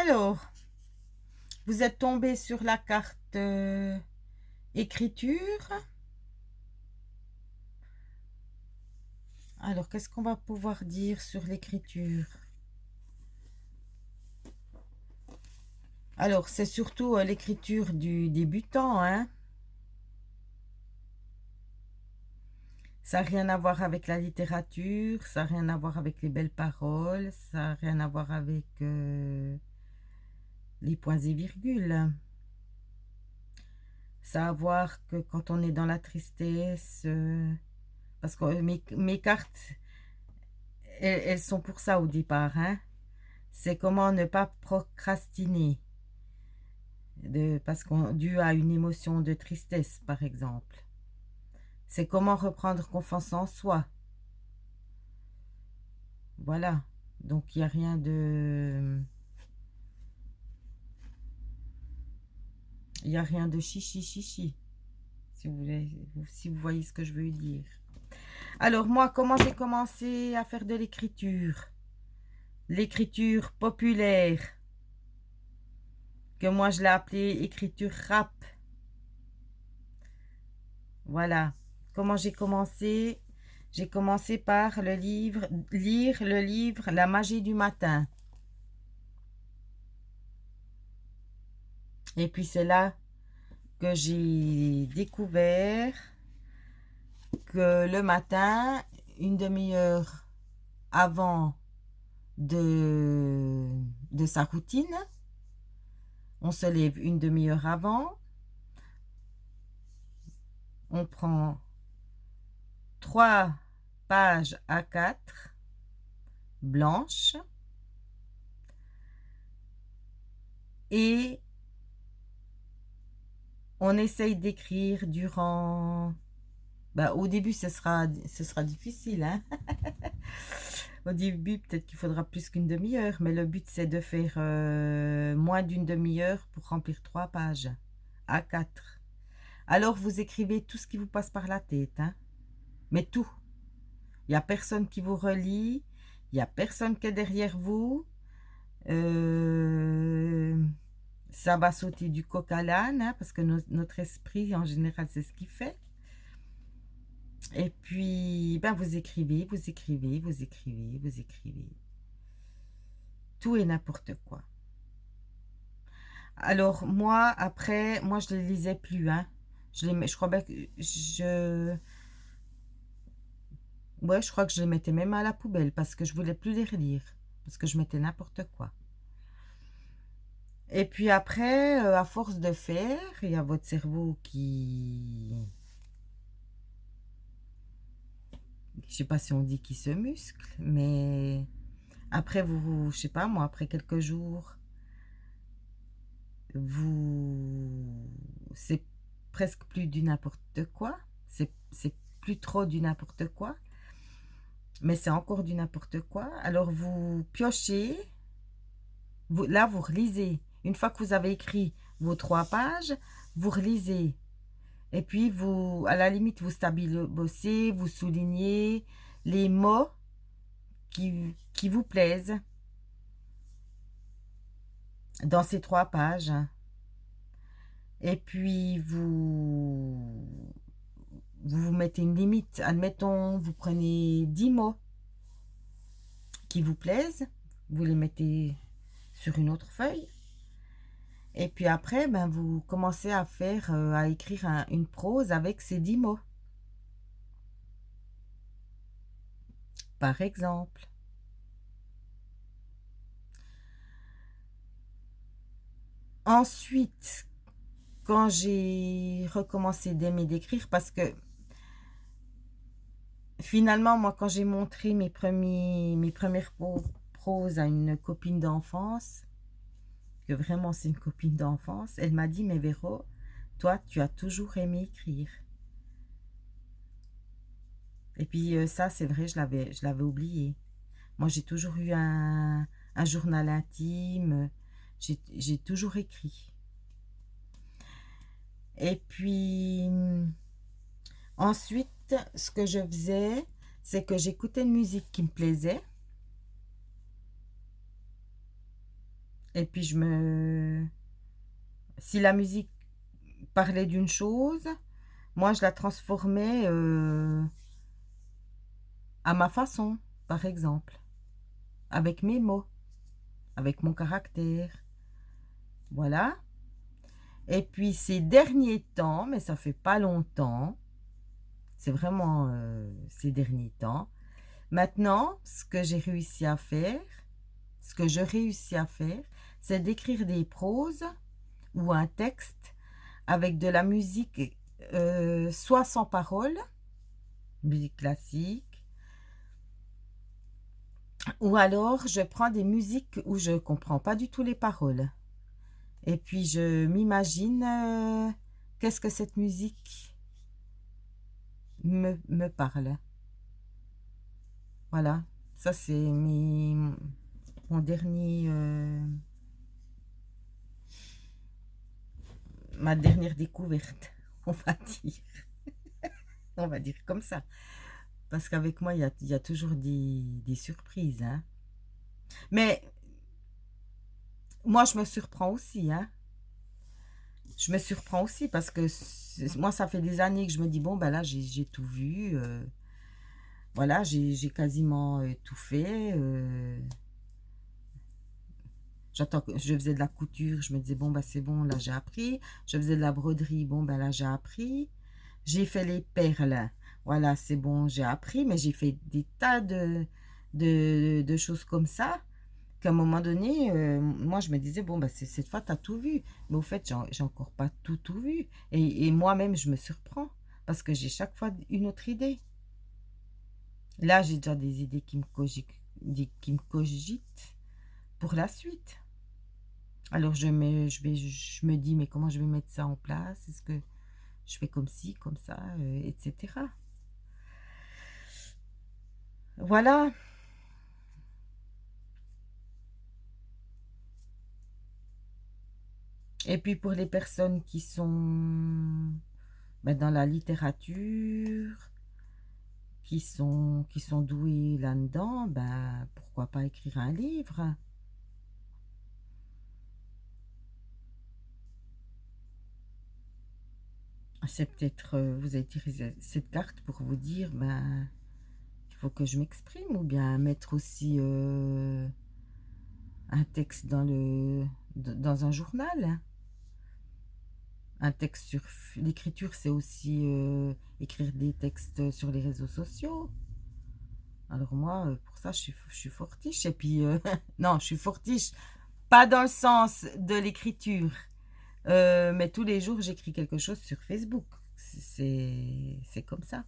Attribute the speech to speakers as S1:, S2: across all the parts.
S1: Alors, vous êtes tombé sur la carte écriture. Alors, qu'est-ce qu'on va pouvoir dire sur l'écriture? Alors, c'est surtout l'écriture du débutant, hein. Ça n'a rien à voir avec la littérature, ça n'a rien à voir avec les belles paroles, ça n'a rien à voir avec les points et virgules. Ça a à voir que quand on est dans la tristesse, parce que mes cartes, elles sont pour ça au départ, hein. C'est comment ne pas procrastiner, parce qu'on dû à une émotion de tristesse, par exemple. C'est comment reprendre confiance en soi. Voilà. Donc, il n'y a rien de... Il n'y a rien de chichi chichi, si vous voulez, si vous voyez ce que je veux dire. Alors, moi, comment j'ai commencé à faire de l'écriture? L'écriture populaire, que moi je l'ai appelée écriture rap. Voilà. Comment j'ai commencé? J'ai commencé par lire le livre La magie du matin. Et puis c'est là que j'ai découvert que le matin, une demi-heure avant de sa routine, on se lève une demi-heure avant, on prend 3 pages A4 blanches et on essaye d'écrire durant... Bah, au début, ce sera difficile, hein. Au début, peut-être qu'il faudra plus qu'une demi-heure, mais le but, c'est de faire moins d'une demi-heure pour remplir 3 pages A4. Alors, vous écrivez tout ce qui vous passe par la tête, hein. Mais tout. Il n'y a personne qui vous relit, il n'y a personne qui est derrière vous. Ça va sauter du coq à l'âne, hein, parce que notre esprit, en général, c'est ce qu'il fait. Et puis, ben, vous écrivez, vous écrivez, vous écrivez, vous écrivez. Tout et n'importe quoi. Alors, moi, après, moi, je ne les lisais plus, hein. Je crois bien que ouais, je crois que je les mettais même à la poubelle parce que je voulais plus les relire. Parce que je mettais n'importe quoi. Et puis après, à force de faire, il y a votre cerveau qui... Je sais pas si on dit qui se muscle, mais après, je sais pas moi, après quelques jours, c'est presque plus du n'importe quoi. C'est plus trop du n'importe quoi, mais c'est encore du n'importe quoi. Alors vous piochez, là vous relisez. Une fois que vous avez écrit vos 3 pages, vous relisez. Et puis vous, à la limite, vous stabilez, vous soulignez les mots qui vous plaisent dans ces 3 pages. Et puis vous mettez une limite. Admettons, vous prenez 10 mots qui vous plaisent, vous les mettez sur une autre feuille. Et puis après, ben, vous commencez à faire, à écrire une prose avec ces 10 mots. Par exemple. Ensuite, quand j'ai recommencé d'aimer d'écrire, parce que finalement, moi, quand j'ai montré mes premières proses à une copine d'enfance, que vraiment c'est une copine d'enfance, elle m'a dit, mais Véro, toi, tu as toujours aimé écrire. Et puis ça, c'est vrai, je l'avais oublié. Moi, j'ai toujours eu un journal intime, j'ai toujours écrit. Et puis, ensuite, ce que je faisais, c'est que j'écoutais une musique qui me plaisait. Et puis si la musique parlait d'une chose, moi je la transformais à ma façon, par exemple, avec mes mots, avec mon caractère. Voilà. Et puis ces derniers temps, mais ça fait pas longtemps, c'est vraiment ces derniers temps. Maintenant, ce que j'ai réussi à faire, ce que je réussis à faire, c'est d'écrire des proses ou un texte avec de la musique, soit sans parole, musique classique, ou alors je prends des musiques où je comprends pas du tout les paroles. Et puis je m'imagine qu'est-ce que cette musique me parle. Voilà, ça c'est mon dernier, ma dernière découverte, on va dire. On va dire comme ça. Parce qu'avec moi, il y a toujours des surprises. Hein. Mais moi, je me surprends aussi. Hein. Je me surprends aussi parce que moi, ça fait des années que je me dis, bon, ben là, j'ai tout vu. Voilà, j'ai quasiment tout fait. Je faisais de la couture, je me disais, bon, bah c'est bon, là, j'ai appris. Je faisais de la broderie, bon, ben là, j'ai appris. J'ai fait les perles. Voilà, c'est bon, j'ai appris, mais j'ai fait des tas de choses comme ça, qu'à un moment donné, moi, je me disais, bon, bah, cette fois, tu as tout vu. Mais au fait, j'ai encore pas tout vu. Et moi-même, je me surprends, parce que j'ai chaque fois une autre idée. Là, j'ai déjà des idées qui me cogitent pour la suite. Alors, je me dis, mais comment je vais mettre ça en place? Est-ce que je fais comme ci, comme ça, etc. Voilà. Et puis pour les personnes qui sont dans la littérature, qui sont douées là-dedans, pourquoi pas écrire un livre? C'est peut-être, vous avez tiré cette carte pour vous dire, il faut que je m'exprime, ou bien mettre aussi un texte dans un journal. Un texte sur l'écriture, c'est aussi écrire des textes sur les réseaux sociaux. Alors moi, pour ça, je suis fortiche. Et puis, non, je suis fortiche, pas dans le sens de l'écriture, mais tous les jours, j'écris quelque chose sur Facebook. C'est comme ça.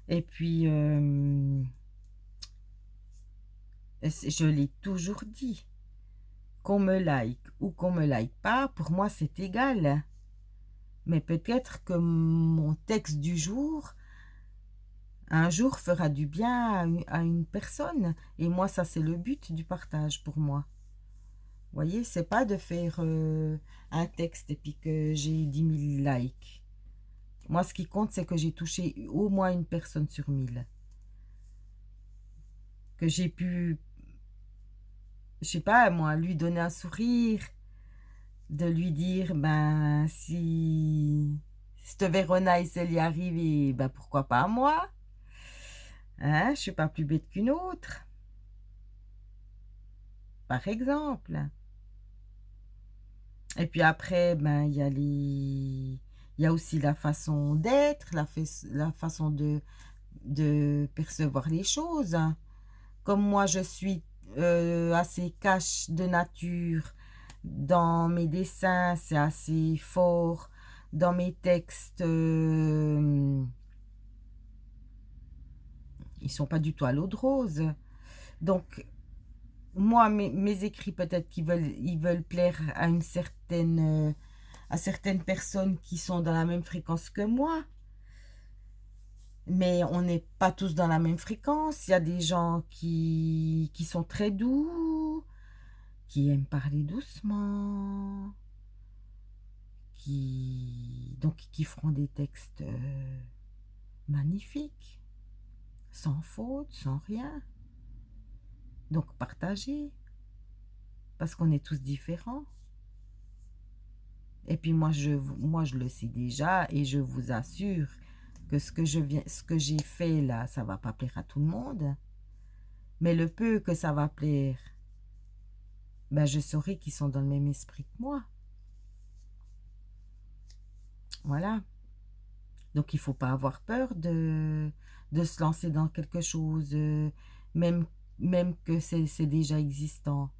S1: Et puis, je l'ai toujours dit, qu'on me like ou qu'on me like pas, pour moi, c'est égal. Mais peut-être que mon texte du jour, un jour, fera du bien à une personne. Et moi, ça, c'est le but du partage pour moi. Vous voyez, c'est pas de faire un texte et puis que j'ai 10 000 likes. Moi, ce qui compte, c'est que j'ai touché au moins une personne sur 1000. Que j'ai pu, je sais pas, moi, lui donner un sourire, de lui dire, si cette Vérona, elle y arrive, et pourquoi pas à moi? Hein, je suis pas plus bête qu'une autre, par exemple. Et puis après, il y a aussi la façon d'être, la façon de percevoir les choses. Comme moi, je suis assez cash de nature, dans mes dessins, c'est assez fort. Dans mes textes, ils sont pas du tout à l'eau de rose. Donc, moi, mes écrits, peut-être ils veulent plaire à certaines personnes qui sont dans la même fréquence que moi. Mais on n'est pas tous dans la même fréquence. Il y a des gens qui sont très doux, qui aiment parler doucement, qui feront des textes magnifiques, sans faute, sans rien. Donc partagez, parce qu'on est tous différents. Et puis moi, je le sais déjà et je vous assure que ce que j'ai fait là, ça va pas plaire à tout le monde. Mais le peu que ça va plaire, ben je saurai qu'ils sont dans le même esprit que moi. Voilà. Donc il faut pas avoir peur de se lancer dans quelque chose, même, même que c'est déjà existant.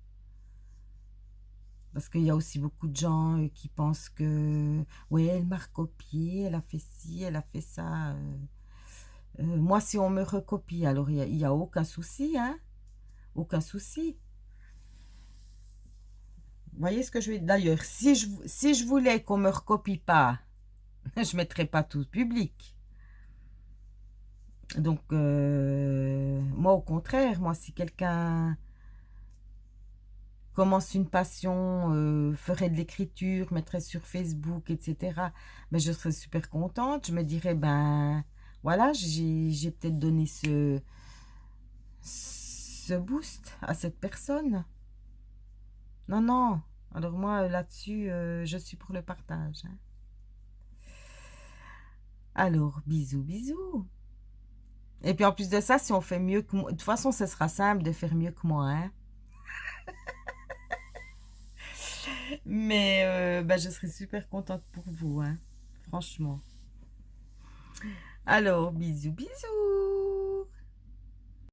S1: Parce qu'il y a aussi beaucoup de gens qui pensent que, ouais, elle m'a recopié, elle a fait ci, elle a fait ça. Moi, si on me recopie, alors il y a aucun souci, hein? Aucun souci. Vous voyez ce que je veux dire? D'ailleurs, si je voulais qu'on me recopie pas, je mettrais pas tout public. Donc, moi, au contraire, moi, si quelqu'un commence une passion, ferait de l'écriture, mettrait sur Facebook, etc., ben, je serais super contente. Je me dirais, ben, voilà, j'ai peut-être donné ce boost à cette personne. Non, non. Alors moi, là-dessus, je suis pour le partage, hein. Alors, bisous, bisous. Et puis en plus de ça, si on fait mieux que moi, de toute façon, ce sera simple de faire mieux que moi, hein. Mais bah, je serais super contente pour vous, hein. Franchement. Alors, bisous, bisous.